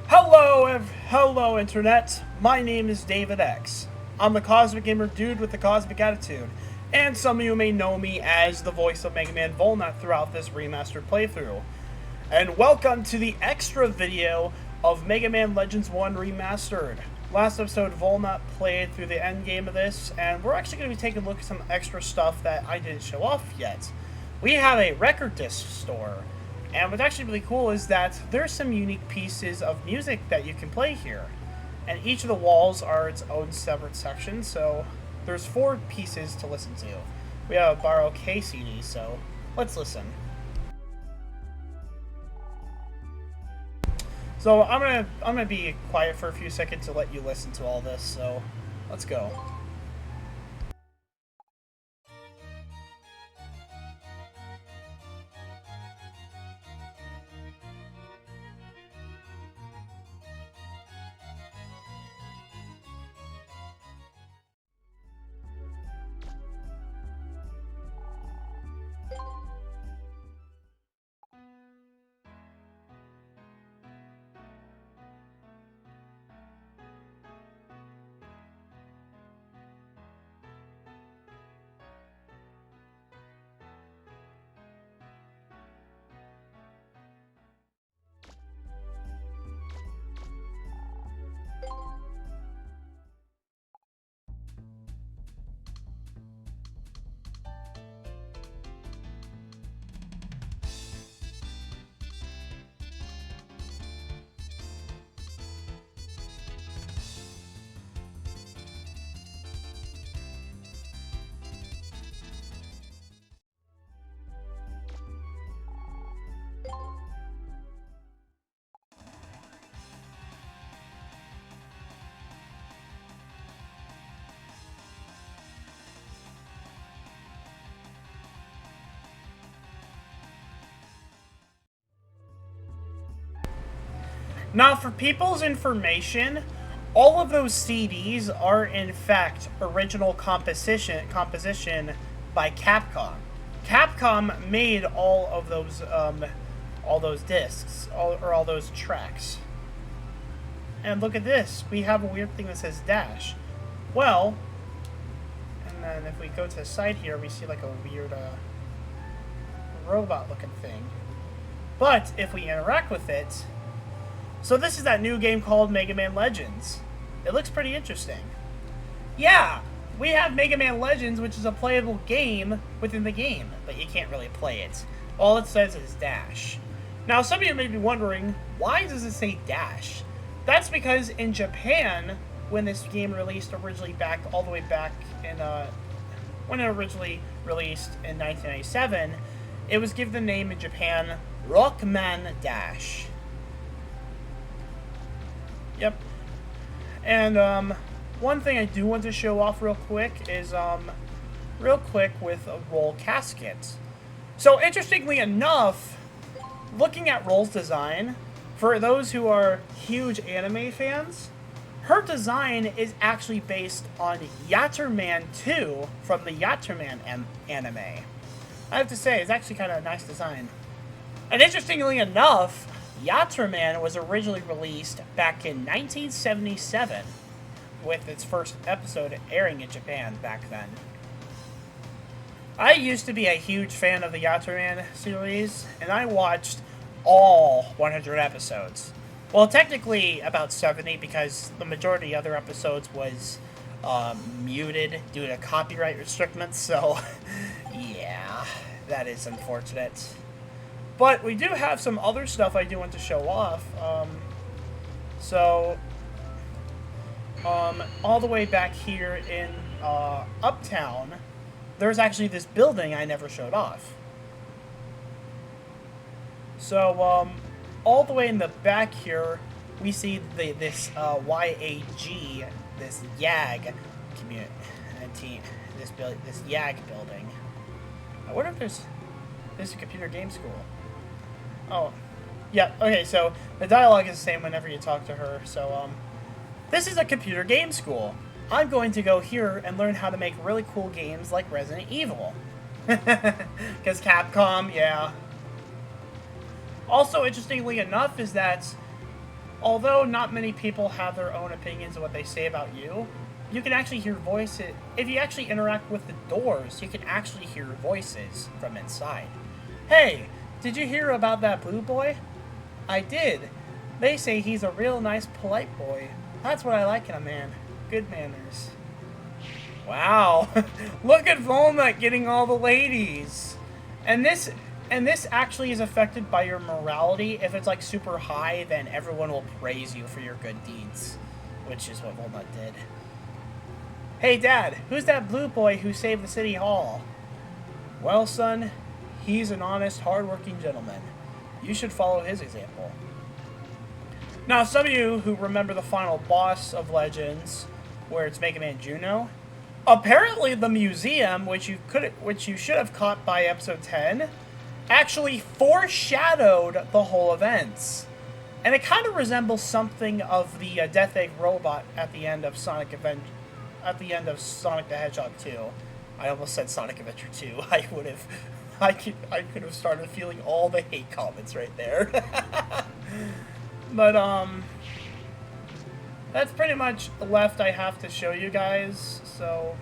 Hello Internet. My name is David X. I'm the Cosmic Gamer dude with the cosmic attitude, and some of you may know me as the voice of Man Volnutt throughout this remastered playthrough. And welcome to the extra video of Mega Man Legends 1 Remastered. Last episode, Volnutt played through the end game of this, and we're actually going to be taking a look at some extra stuff that I didn't show off yet. We have a record disc store. And what's actually really cool is that there's some unique pieces of music that you can play here. And each of the walls are its own separate section, so there's 4 pieces to listen to. We have a borrow K CD, so let's listen. So I'm gonna be quiet for a few seconds to let you listen to all this, so let's go. Now, for people's information, all of those CDs are in fact original composition by Capcom. Capcom made all those discs, all those tracks. And look at this, we have a weird thing that says dash. Well, and then if we go to the side here, we see like a weird robot-looking thing. But if we interact with it. So this is that new game called Mega Man Legends. It looks pretty interesting. Yeah, we have Mega Man Legends, which is a playable game within the game, but you can't really play it. All it says is dash. Now, some of you may be wondering, why does it say dash? That's because in Japan, when this game released originally all the way back in, when it originally released in 1997, it was given the name in Japan, Rockman Dash. Yep. And one thing I do want to show off real quick is with a Roll casket. So interestingly enough, looking at Roll's design, for those who are huge anime fans, her design is actually based on Yatterman 2 from the Yatterman anime. I have to say, it's actually kind of a nice design. And interestingly enough, Yatterman was originally released back in 1977, with its first episode airing in Japan back then. I used to be a huge fan of the Yatterman series, and I watched all 100 episodes. Well, technically about 70, because the majority of other episodes was muted due to copyright restrictions, so yeah, that is unfortunate. But we do have some other stuff I do want to show off. All the way back here in Uptown, there's actually this building I never showed off. So, all the way in the back here, we see this YAG, this YAG community, this YAG building. I wonder if there's a computer game school. Oh, yeah, okay, so the dialogue is the same whenever you talk to her, so, this is a computer game school. I'm going to go here and learn how to make really cool games like Resident Evil. Because Capcom, yeah. Also, interestingly enough, is that although not many people have their own opinions of what they say about you, you can actually hear voices. If you actually interact with the doors, you can actually hear voices from inside. Hey, did you hear about that blue boy? I did. They say he's a real nice, polite boy. That's what I like in a man. Good manners. Wow. Look at Volnutt getting all the ladies. And this actually is affected by your morality. If it's like super high, then everyone will praise you for your good deeds, which is what Volnutt did. Hey Dad, who's that blue boy who saved the city hall? Well, son, he's an honest, hard-working gentleman. You should follow his example. Now, some of you who remember the final boss of Legends, where it's Mega Man Juno, apparently the museum, which you should have caught by episode 10, actually foreshadowed the whole events. And it kind of resembles something of the Death Egg robot at the end of Sonic the Hedgehog 2. I almost said Sonic Adventure 2. I could have started feeling all the hate comments right there. But that's pretty much left I have to show you guys. So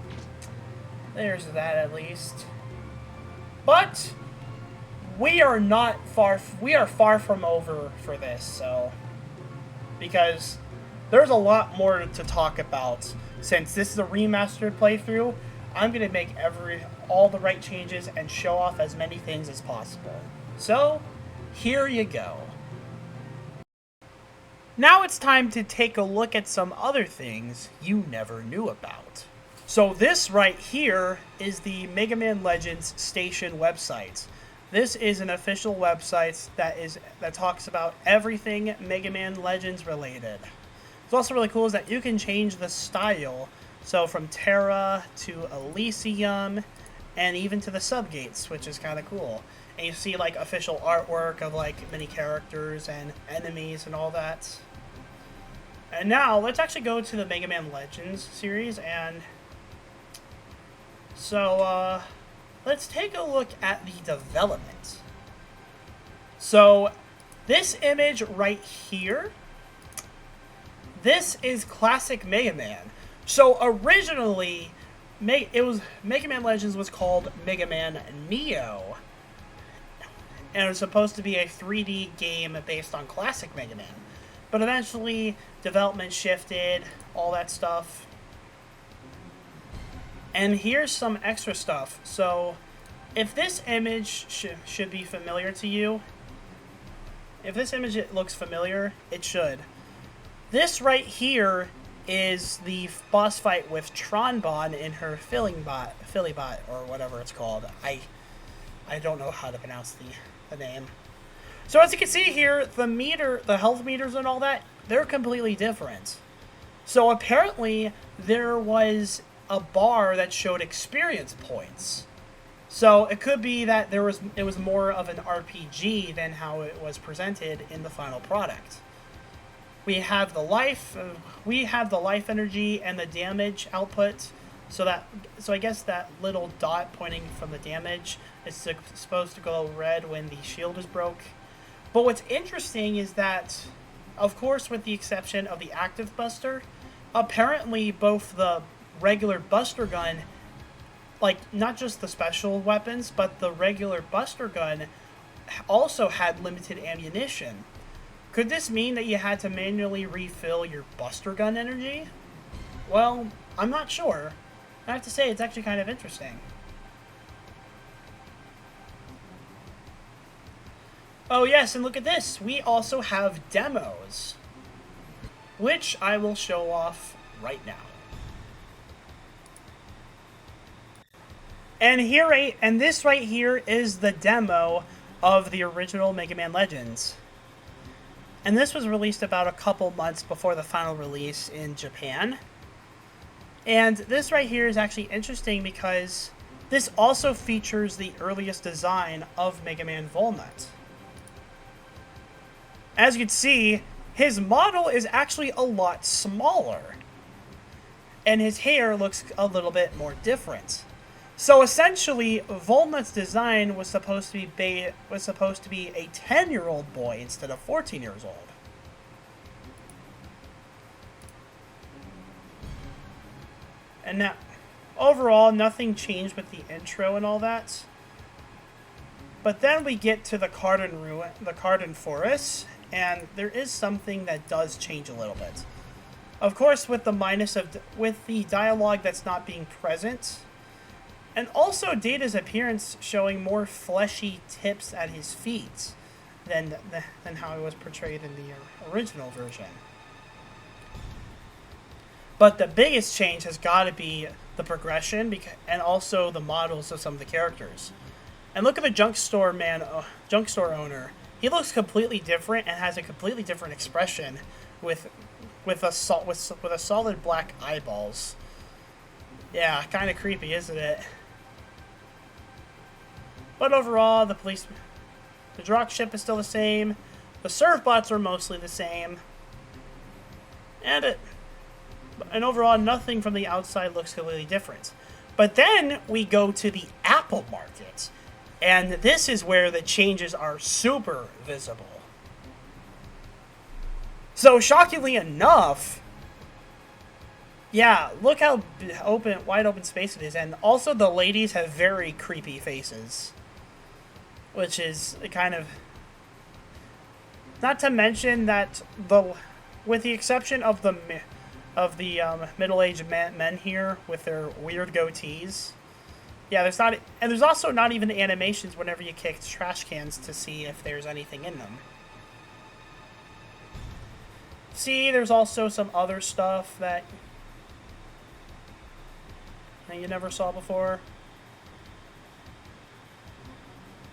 there's that at least. But we are far from over for this, so because there's a lot more to talk about. Since this is a remastered playthrough, I'm going to make all the right changes and show off as many things as possible. So, here you go. Now it's time to take a look at some other things you never knew about. So this right here is the Mega Man Legends Station website. This is an official website that talks about everything Mega Man Legends related. What's also really cool is that you can change the style, so from Terra to Elysium, and even to the subgates, which is kind of cool. And you see like official artwork of like many characters and enemies and all that. And now let's actually go to the Mega Man Legends series, and so let's take a look at the development. So this image right here, this is classic Mega Man. So originally, Mega Man Legends was called Mega Man Neo, and it was supposed to be a 3D game based on classic Mega Man. But eventually, development shifted, all that stuff. And here's some extra stuff. So, if this image should be familiar to you, if this image looks familiar, it should. This right here is the boss fight with Tronbon in her Philibot, or whatever it's called. I don't know how to pronounce the name. So as you can see here, the health meters and all that, they're completely different. So apparently there was a bar that showed experience points. So it could be that it was more of an RPG than how it was presented in the final product. We have the life energy and the damage output. So I guess that little dot pointing from the damage is supposed to go red when the shield is broke. But what's interesting is that, of course, with the exception of the active buster, apparently both the regular buster gun, like not just the special weapons, but the regular buster gun also had limited ammunition. Could this mean that you had to manually refill your buster gun energy? Well, I'm not sure. I have to say, it's actually kind of interesting. Oh yes, and look at this. We also have demos, which I will show off right now. And this right here is the demo of the original Mega Man Legends. And this was released about a couple months before the final release in Japan. And this right here is actually interesting because this also features the earliest design of Mega Man Volnutt. As you can see, his model is actually a lot smaller. And his hair looks a little bit more different. So essentially, Volnutt's design was supposed to be a 10-year-old boy instead of 14 years old. And now, overall, nothing changed with the intro and all that. But then we get to the Cardin Forest, and there is something that does change a little bit. Of course, with the dialogue that's not being present, and also Data's appearance showing more fleshy tips at his feet than how it was portrayed in the original version. But the biggest change has got to be the progression and also the models of some of the characters. And look at the junk store owner. He looks completely different and has a completely different expression with a solid black eyeballs. Yeah, kind of creepy, isn't it? But overall, the dropship is still the same. The serve bots are mostly the same. And overall, nothing from the outside looks completely different. But then we go to the Apple Market. And this is where the changes are super visible. So, shockingly enough, yeah, look how wide open space it is. And also the ladies have very creepy faces. Which is kind of... Not to mention that with the exception of the middle-aged men here with their weird goatees. Yeah, there's also not even animations whenever you kick trash cans to see if there's anything in them. See, there's also some other stuff that you never saw before.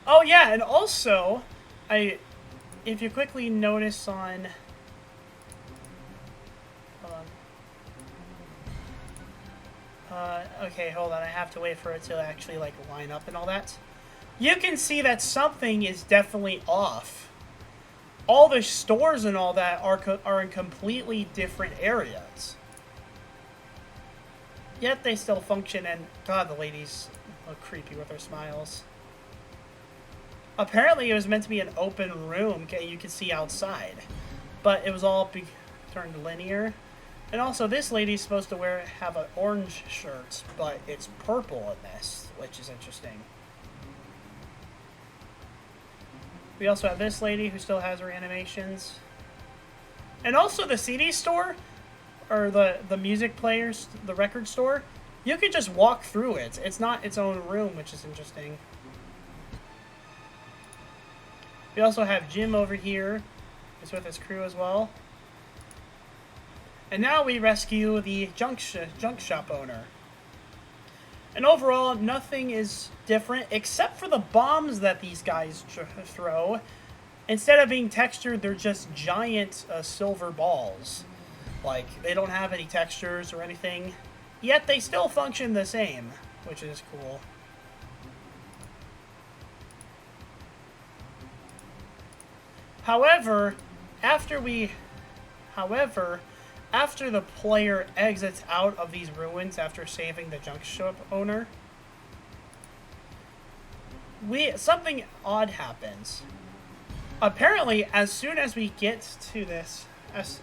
Oh yeah, and also, if you quickly notice on... Hold on. Okay, hold on. I have to wait for it to actually, like, line up and all that. You can see that something is definitely off. All the stores and all that are in completely different areas. Yet they still function, and God, the ladies look creepy with their smiles. Apparently, it was meant to be an open room you could see outside. But it was all turned linear. And also, this lady's supposed to have an orange shirt, but it's purple in this, which is interesting. We also have this lady who still has her animations. And also the CD store, or the music players, the record store, you can just walk through it. It's not its own room, which is interesting. We also have Jim over here. He's with his crew as well. And now we rescue the junk shop owner. And overall, nothing is different except for the bombs that these guys throw. Instead of being textured, they're just giant silver balls. Like, they don't have any textures or anything. Yet they still function the same, which is cool. However, after the player exits out of these ruins after saving the junk shop owner, something odd happens. Apparently, as soon as we get to this,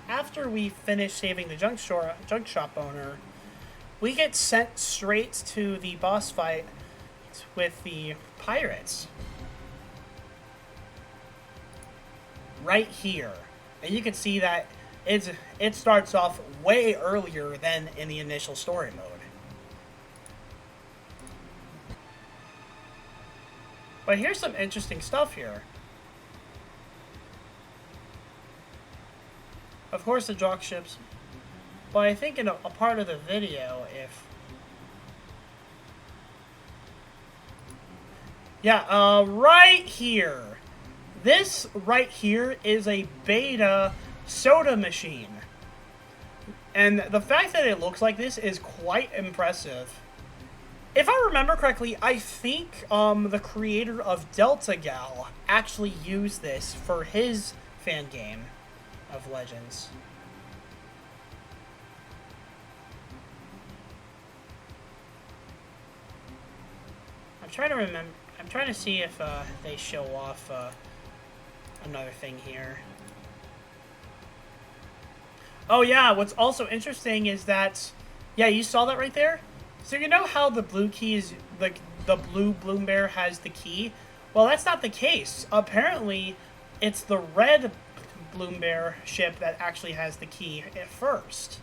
after we finish saving the junk shop owner, we get sent straight to the boss fight with the pirates. Right here. And you can see that it starts off way earlier than in the initial story mode. But here's some interesting stuff here. Of course the drop ships, but I think in a part of the video, right here. This right here is a beta soda machine. And the fact that it looks like this is quite impressive. If I remember correctly, I think the creator of Delta Gal actually used this for his fan game of Legends. I'm trying to see if they show off another thing here. Oh yeah, what's also interesting is that, Yeah, you saw that right there? So you know how the blue key is, the blue Bloom Bear has the key? Well, that's not the case. Apparently, it's the red Bloom Bear ship that actually has the key at first.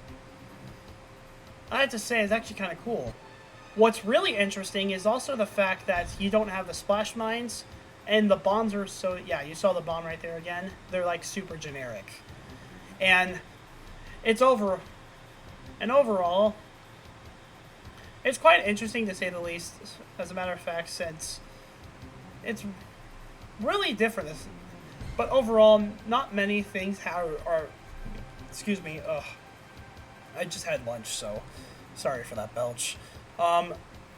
I have to say, it's actually kind of cool. What's really interesting is also the fact that you don't have the splash mines, and the bombs are so... Yeah, you saw the bomb right there again. They're, like, super generic. And it's over... And overall, it's quite interesting to say the least, as a matter of fact, since it's really different. But overall, not many things are excuse me, I just had lunch, so sorry for that belch.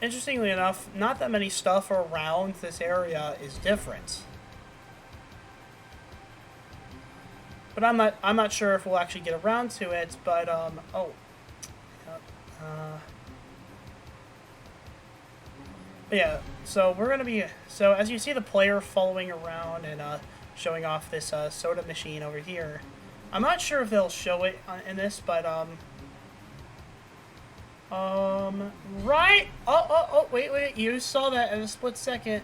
Interestingly enough, not that many stuff around this area is different. But I'm not sure if we'll actually get around to it, but but yeah, so we're gonna be, so as you see the player following around and showing off this soda machine over here. I'm not sure if they'll show it in this, but right. Oh, wait, you saw that in a split second.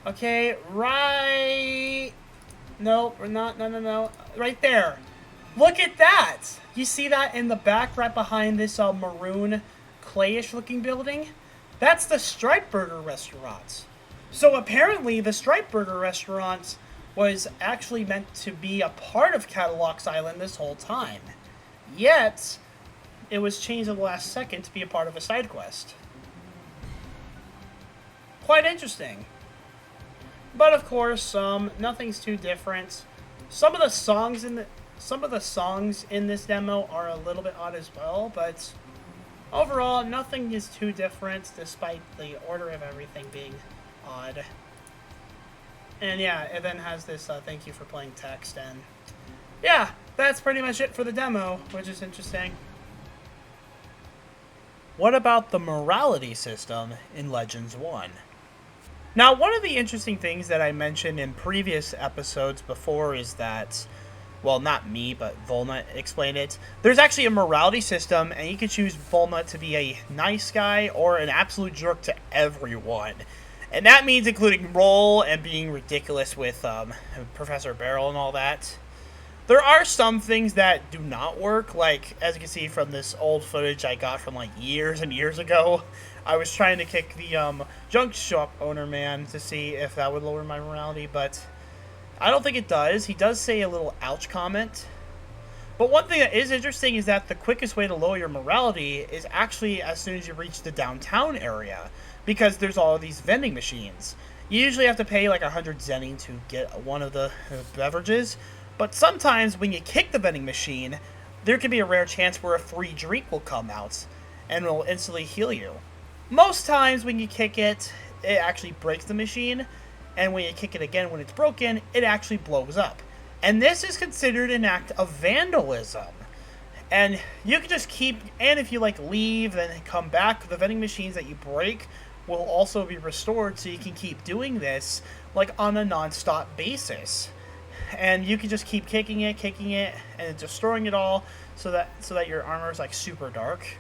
Okay, right. No, we're not. No. Right there. Look at that. You see that in the back, right behind this maroon, clayish looking building? That's the Stripe Burger restaurant. So apparently, the Stripe Burger restaurant was actually meant to be a part of Catalog's Island this whole time. Yet, it was changed at the last second to be a part of a side quest. Quite interesting. But of course, nothing's too different. Some of the songs in this demo are a little bit odd as well, but overall, nothing is too different despite the order of everything being odd. And yeah, it then has this thank you for playing text, and yeah, that's pretty much it for the demo, which is interesting. What about the morality system in Legends 1? Now, one of the interesting things that I mentioned in previous episodes before is that, well, not me, but Volnutt explained it. There's actually a morality system, and you can choose Volnutt to be a nice guy or an absolute jerk to everyone. And that means including Roll and being ridiculous with Professor Barrel and all that. There are some things that do not work, like, as you can see from this old footage I got from, like, years and years ago. I was trying to kick the junk shop owner man to see if that would lower my morality, but I don't think it does. He does say a little ouch comment. But one thing that is interesting is that the quickest way to lower your morality is actually as soon as you reach the downtown area, because there's all of these vending machines. You usually have to pay like 100 zenny to get one of the beverages, but sometimes when you kick the vending machine, there can be a rare chance where a free drink will come out and will instantly heal you. Most times when you kick it, it actually breaks the machine, and when you kick it again when it's broken, it actually blows up. And this is considered an act of vandalism. And you can just keep, and if you like leave and come back, the vending machines that you break will also be restored, so you can keep doing this like on a non-stop basis. And you can just keep kicking it, and destroying it all so that your armor is like super dark.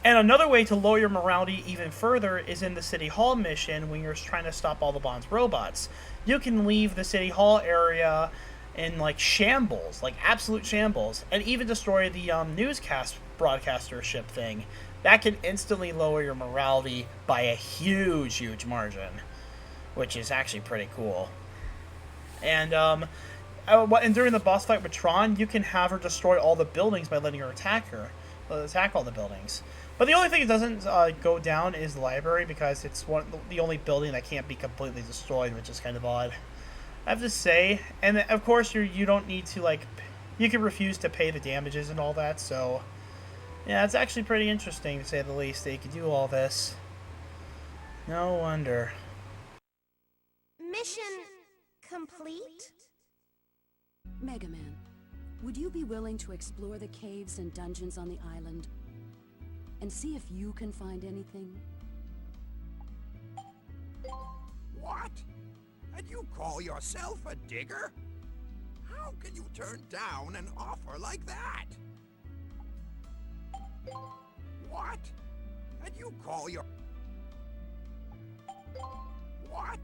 And another way to lower your morality even further is in the City Hall mission when you're trying to stop all the Bond's robots. You can leave the City Hall area in like shambles, like absolute shambles, and even destroy the newscast broadcaster ship thing. That can instantly lower your morality by a huge, huge margin, which is actually pretty cool. And during the boss fight with Tron, you can have her destroy all the buildings by letting her attack all the buildings. But the only thing that doesn't go down is the library, because it's the only building that can't be completely destroyed, which is kind of odd, I have to say. And of course, you don't need to, like, you can refuse to pay the damages and all that, so yeah, it's actually pretty interesting, to say the least, that you can do all this. No wonder. Mission complete? Megaman, would you be willing to explore the caves and dungeons on the island and see if you can find anything? What? And you call yourself a digger? How can you turn down an offer like that? What? And you call your... What?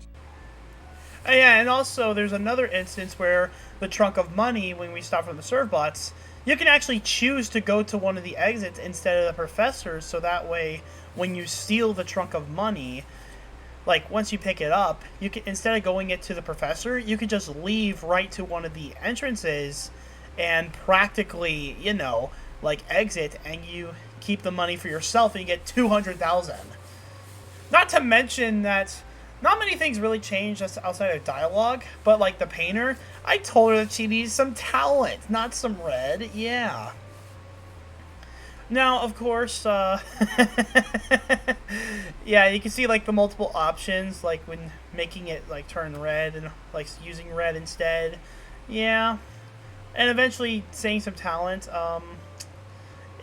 Yeah, and also there's another instance where the trunk of money, when we stop from the serve bots, you can actually choose to go to one of the exits instead of the professor's, so that way when you steal the trunk of money, like once you pick it up, you can, instead of going it to the professor, you could just leave right to one of the entrances and practically, you know, like exit, and you keep the money for yourself and you get 200,000. Not to mention that not many things really changed outside of dialogue, but like the painter, I told her that she needs some talent, not some red. Yeah. Now, of course, yeah, you can see like the multiple options, like when making it like turn red and like using red instead. Yeah. And eventually saying some talent,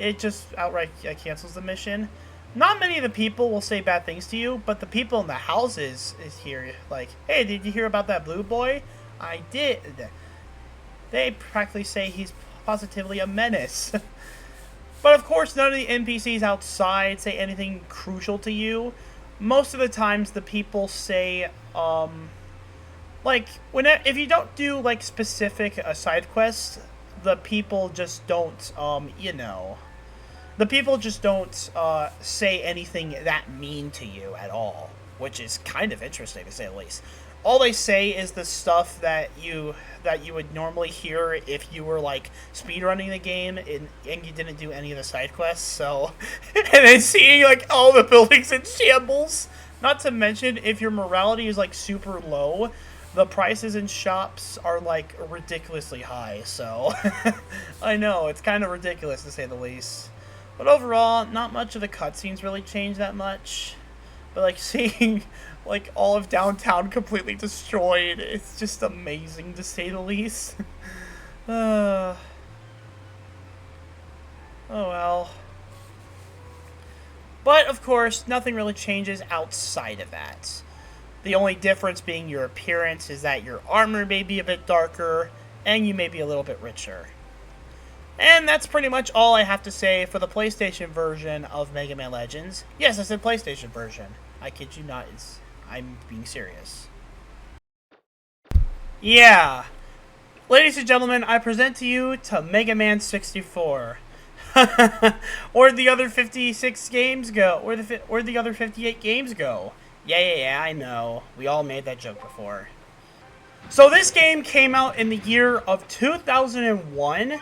it just outright cancels the mission. Not many of the people will say bad things to you, but the people in the houses is here like, hey, did you hear about that blue boy? I did. They practically say he's positively a menace. But of course, none of the NPCs outside say anything crucial to you. Most of the times, the people say, like, if you don't do, like, specific side quests, the people just don't, you know... The people just don't say anything that mean to you at all, which is kind of interesting to say the least. All they say is the stuff that you would normally hear if you were like speedrunning the game and you didn't do any of the side quests. So, and then seeing like all the buildings in shambles. Not to mention, if your morality is like super low, the prices in shops are like ridiculously high. So, I know it's kind of ridiculous to say the least. But overall, not much of the cutscenes really changed that much. But like seeing like all of downtown completely destroyed, it's just amazing to say the least. Oh well. But of course, nothing really changes outside of that. The only difference being your appearance is that your armor may be a bit darker, and you may be a little bit richer. And that's pretty much all I have to say for the PlayStation version of Mega Man Legends. Yes, I said PlayStation version. I kid you not, I'm being serious. Yeah. Ladies and gentlemen, I present to you to Mega Man 64. Or the other 56 games go. Or the other 58 games go. Yeah, I know. We all made that joke before. So this game came out in the year of 2001.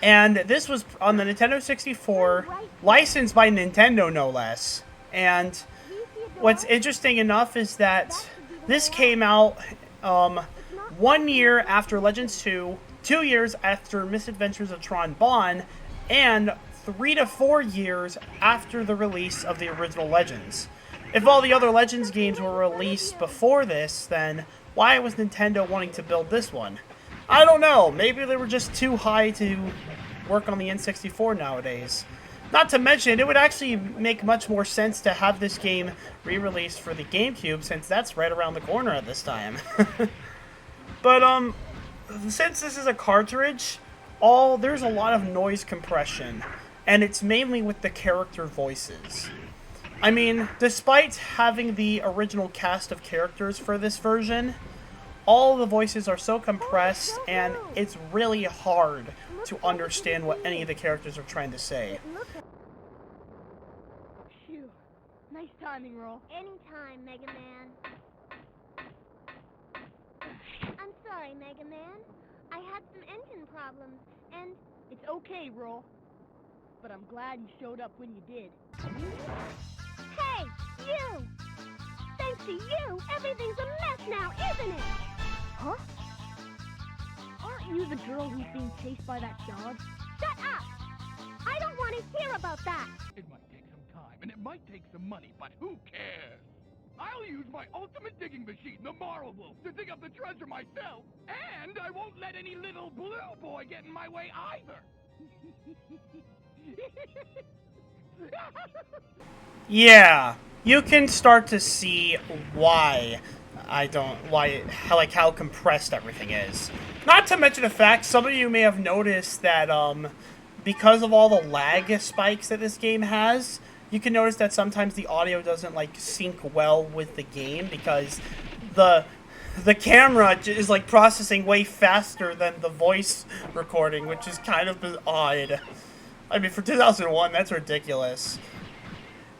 And this was on the Nintendo 64, licensed by Nintendo, no less. And what's interesting enough is that this came out 1 year after Legends 2, 2 years after Misadventures of Tron Bonne, and 3 to 4 years after the release of the original Legends. If all the other Legends games were released before this, then why was Nintendo wanting to build this one? I don't know. Maybe they were just too high to work on the N64 nowadays. Not to mention, it would actually make much more sense to have this game re-released for the GameCube, since that's right around the corner at this time. But, since this is a cartridge, there's a lot of noise compression, and it's mainly with the character voices. I mean, despite having the original cast of characters for this version, all the voices are so compressed, and it's really hard to understand what any of the characters are trying to say. Phew. Nice timing, Roll. Anytime, Mega Man. I'm sorry, Mega Man. I had some engine problems, and... It's okay, Roll. But I'm glad you showed up when you did. Hey, you! Thanks to you, everything's a mess now, isn't it? Huh? Aren't you the girl who's being chased by that dog? Shut up! I don't want to hear about that! It might take some time, and it might take some money, but who cares? I'll use my ultimate digging machine, the Moral Wolf, to dig up the treasure myself, and I won't let any little blue boy get in my way either. Yeah, you can start to see why how compressed everything is. Not to mention the fact, some of you may have noticed that, because of all the lag spikes that this game has, you can notice that sometimes the audio doesn't, like, sync well with the game, because the camera is, like, processing way faster than the voice recording, which is kind of odd. I mean, for 2001, that's ridiculous.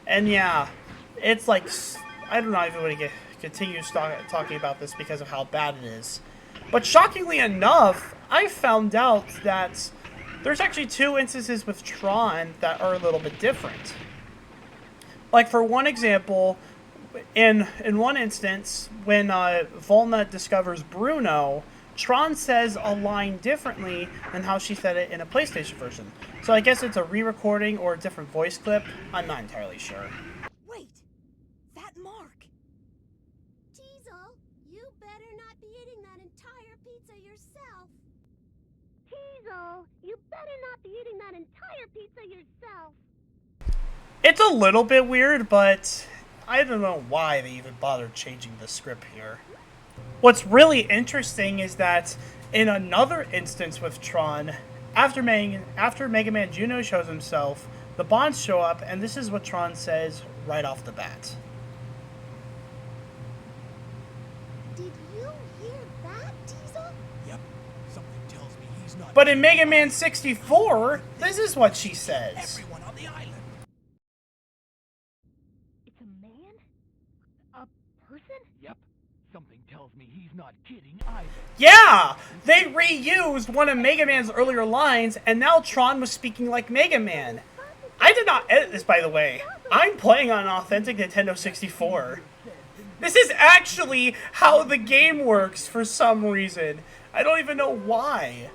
And yeah, it's like, I don't know if I'm going to continue talking about this because of how bad it is. But shockingly enough, I found out that there's actually 2 instances with Tron that are a little bit different. Like, for one example, in one instance, when Volnutt discovers Bruno, Tron says a line differently than how she said it in a PlayStation version. So I guess it's a re-recording or a different voice clip. I'm not entirely sure. Wait! That mark! Teasel, you better not be eating that entire pizza yourself. Teasel, you better not be eating that entire pizza yourself. It's a little bit weird, but I don't know why they even bothered changing the script here. What's really interesting is that in another instance with Tron, after Mega Man Juno shows himself, the Bonds show up, and this is what Tron says right off the bat. Did you hear that, Teasel? Yep. Something tells me he's not. But in Mega Man 64, this is what she says. Everyone on the island. It's a man? A person? Yep. Something tells me he's not kidding either. Yeah! They reused one of Mega Man's earlier lines, and now Tron was speaking like Mega Man. I did not edit this, by the way. I'm playing on an authentic Nintendo 64. This is actually how the game works for some reason. I don't even know why.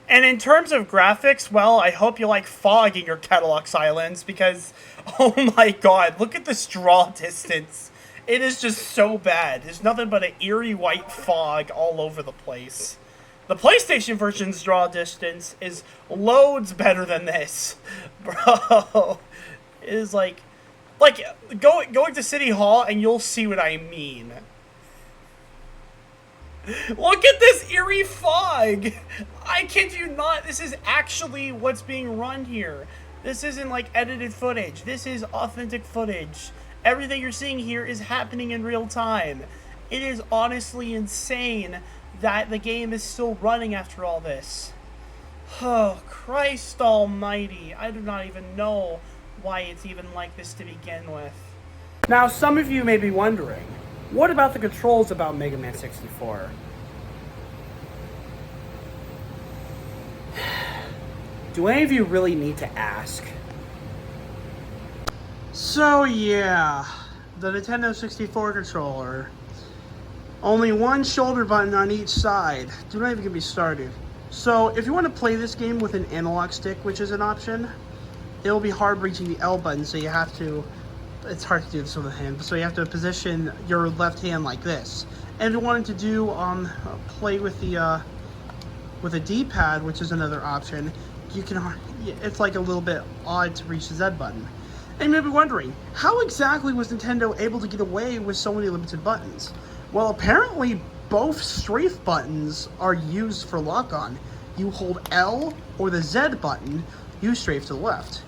And in terms of graphics, well, I hope you like fog in your Catalog's Islands, because, oh my god, look at this draw distance. It is just so bad. There's nothing but an eerie white fog all over the place. The PlayStation version's draw distance is loads better than this. Bro, it is like going to City Hall and you'll see what I mean. Look at this eerie fog! I kid you not, this is actually what's being run here. This isn't like edited footage. This is authentic footage. Everything you're seeing here is happening in real time. It is honestly insane that the game is still running after all this. Oh, Christ almighty. I do not even know why it's even like this to begin with. Now, some of you may be wondering, what about the controls about Mega Man 64? Do any of you really need to ask? So yeah, the Nintendo 64 controller. Only one shoulder button on each side. Do not even get me started. So if you want to play this game with an analog stick, which is an option, it'll be hard reaching the L button, so you have to, it's hard to do this with a hand, so you have to position your left hand like this. And if you wanted to do, play with a D-pad, which is another option, you can, it's like a little bit odd to reach the Z button. And you may be wondering, how exactly was Nintendo able to get away with so many limited buttons? Well, apparently both strafe buttons are used for lock-on. You hold L or the Z button, you strafe to the left.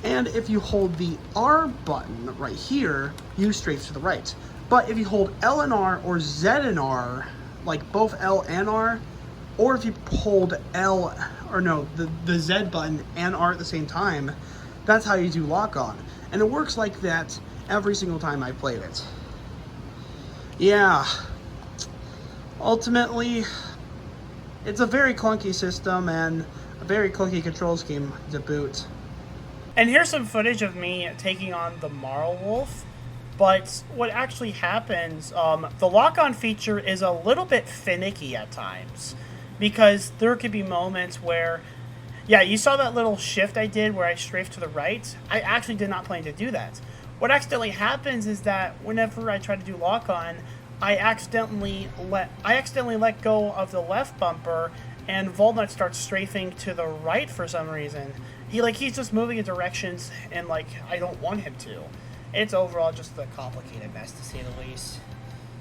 And if you hold the R button right here, you strafe to the right. But if you hold L and R or Z and R, like both L and R, or if you hold the Z button and R at the same time, that's how you do lock-on. And it works like that every single time I played it. Yeah. Ultimately, it's a very clunky system and a very clunky control scheme to boot. And here's some footage of me taking on the Marl Wolf. But what actually happens, the lock-on feature is a little bit finicky at times. Because there could be moments where, yeah, you saw that little shift I did where I strafed to the right. I actually did not plan to do that. What accidentally happens is that whenever I try to do lock-on, I accidentally let go of the left bumper, and Volnutt starts strafing to the right for some reason. He's just moving in directions, and I don't want him to. It's overall just a complicated mess, to say the least.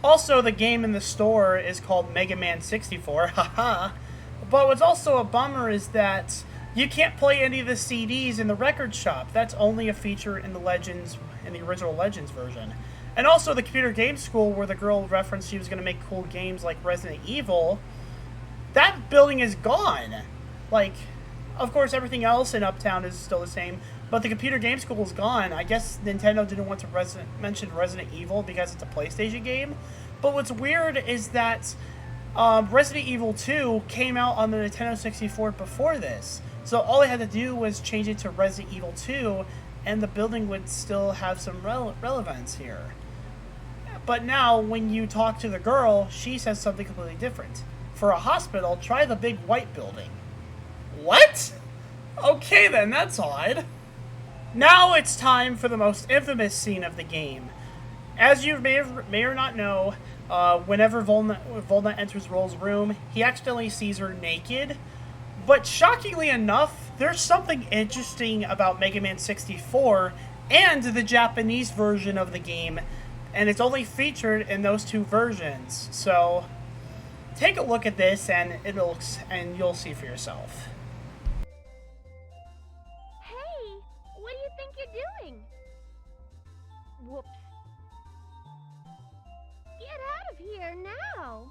Also, the game in the store is called Mega Man 64, haha. But what's also a bummer is that you can't play any of the CDs in the record shop. That's only a feature in the Legends, in the original Legends version. And also the computer game school where the girl referenced she was going to make cool games like Resident Evil, that building is gone. Like, of course, everything else in Uptown is still the same, but the computer game school is gone. I guess Nintendo didn't want to mention Resident Evil because it's a PlayStation game. But what's weird is that Resident Evil 2 came out on the Nintendo 64 before this. So all they had to do was change it to Resident Evil 2, and the building would still have some relevance here. But now, when you talk to the girl, she says something completely different. For a hospital, try the big white building. What? Okay then, that's odd. Now it's time for the most infamous scene of the game. As you may or not know, whenever Volnutt enters Roll's room, he accidentally sees her naked. But shockingly enough, there's something interesting about Mega Man 64 and the Japanese version of the game, and it's only featured in those two versions. So take a look at this, and you'll see for yourself. Hey, what do you think you're doing? Whoops. Get out of here now!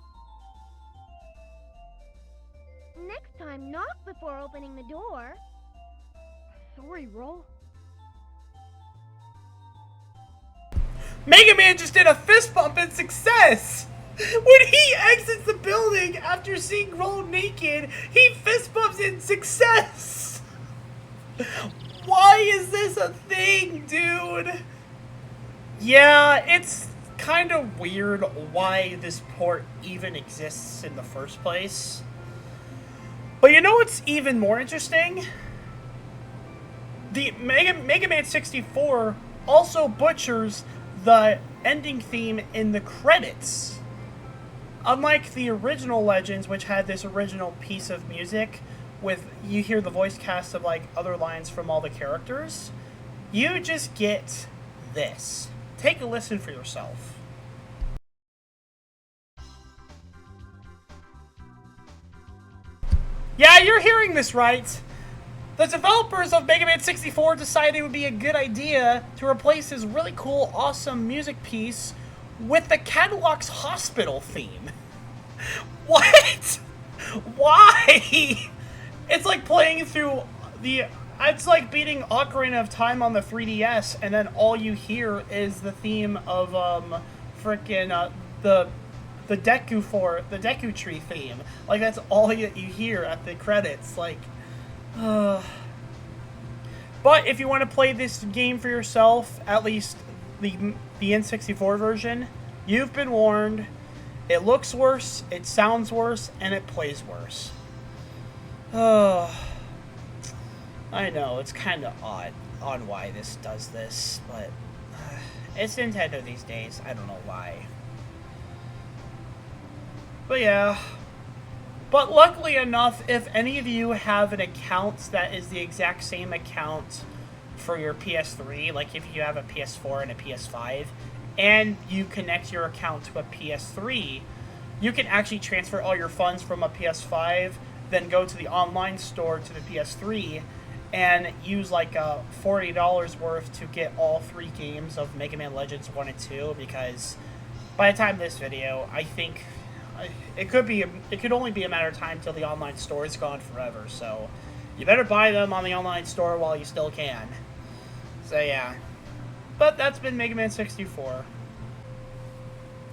Next time, knock before opening the door. Sorry, Roll. Mega Man just did a fist bump in success! When he exits the building after seeing Roll naked, he fist bumps in success! Why is this a thing, dude? Yeah, it's kind of weird why this port even exists in the first place. But you know what's even more interesting? The Mega Man 64 also butchers the ending theme in the credits. Unlike the original Legends, which had this original piece of music with, you hear the voice cast of like other lines from all the characters, you just get this. Take a listen for yourself. Yeah, you're hearing this right. The developers of Mega Man 64 decided it would be a good idea to replace his really cool, awesome music piece with the Cadillac's Hospital theme. What? Why? It's like playing through the... It's like beating Ocarina of Time on the 3DS, and then all you hear is the theme of, the Deku Tree theme. Like, that's all you hear at the credits. Like, But if you want to play this game for yourself, at least the N64 version, you've been warned. It looks worse, it sounds worse, and it plays worse. I know, it's kind of odd on why this does this, but it's Nintendo these days. I don't know why. But yeah. But luckily enough, if any of you have an account that is the exact same account for your PS3, like if you have a PS4 and a PS5, and you connect your account to a PS3, you can actually transfer all your funds from a PS5, then go to the online store to the PS3, and use like $40 worth to get all 3 games of Mega Man Legends 1 and 2, because by the time this video, I think it could only be a matter of time till the online store is gone forever, so you better buy them on the online store while you still can. So yeah. But that's been Mega Man 64.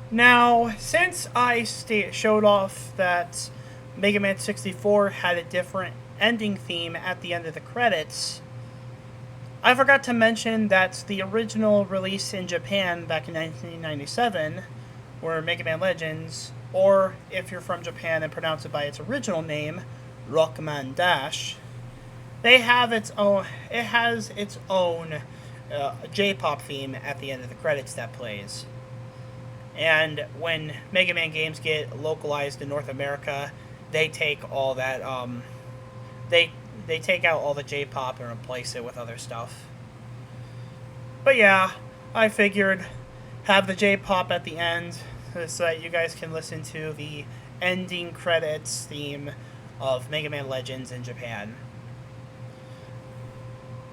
Now, since I showed off that Mega Man 64 had a different ending theme at the end of the credits, I forgot to mention that the original release in Japan back in 1997 were Mega Man Legends, or if you're from Japan and pronounce it by its original name, Rockman Dash, it has its own J-pop theme at the end of the credits that plays. And when Mega Man games get localized in North America, they take all that, they take out all the J-pop and replace it with other stuff. But yeah, I figured have the J-pop at the end so that you guys can listen to the ending credits theme of Mega Man Legends in Japan.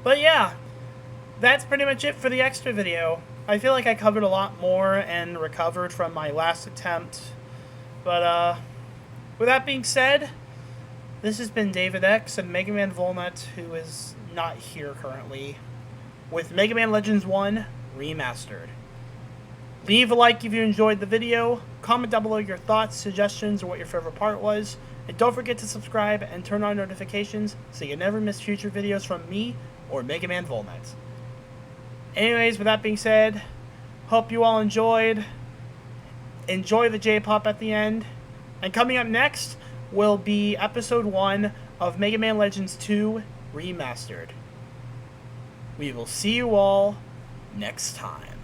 But yeah, that's pretty much it for the extra video. I feel like I covered a lot more and recovered from my last attempt. But with that being said, this has been David X and Mega Man Volnutt, who is not here currently, with Mega Man Legends 1 Remastered. Leave a like if you enjoyed the video, comment down below your thoughts, suggestions, or what your favorite part was, and don't forget to subscribe and turn on notifications so you never miss future videos from me or Mega Man Volnutt. Anyways, with that being said, hope you all enjoyed. Enjoy the J-pop at the end. And coming up next will be Episode 1 of Mega Man Legends 2 Remastered. We will see you all next time.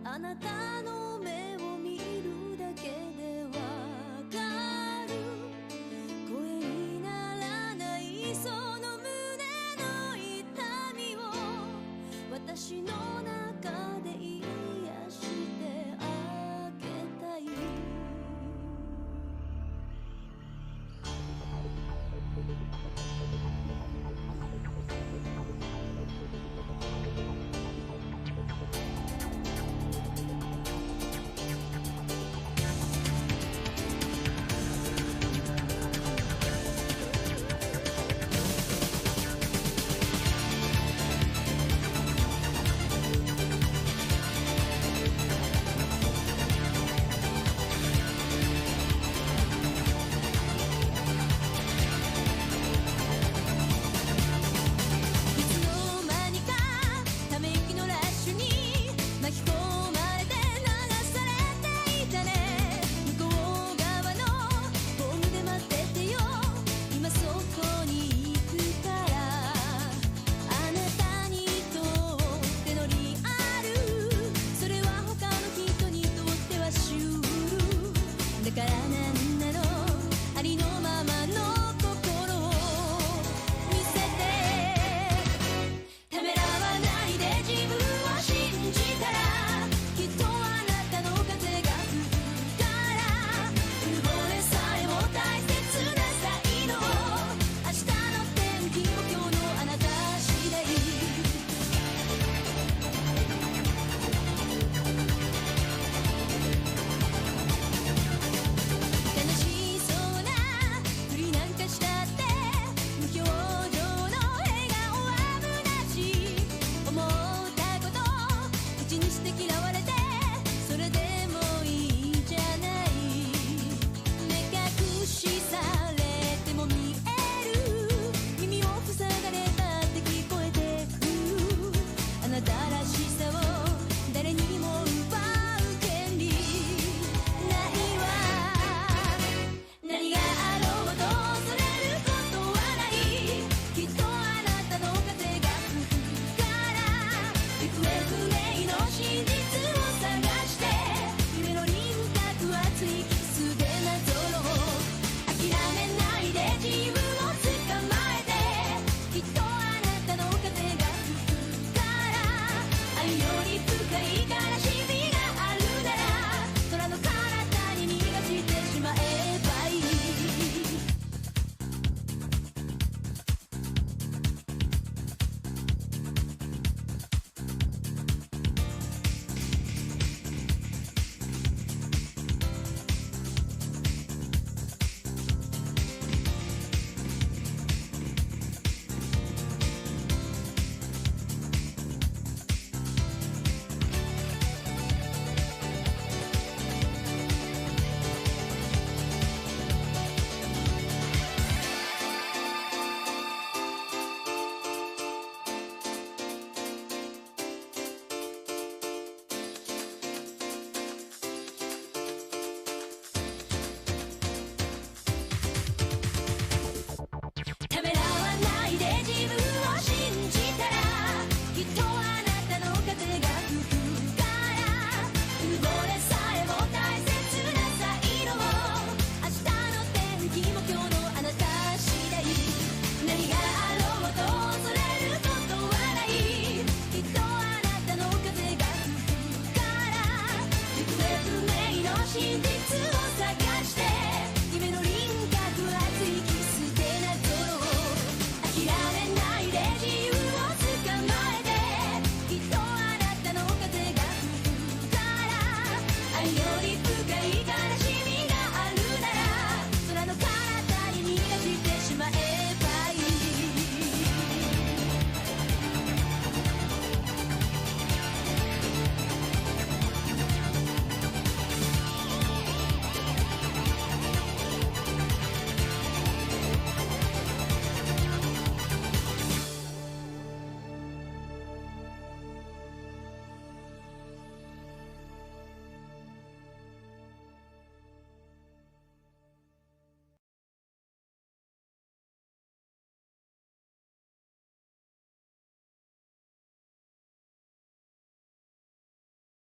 「あなた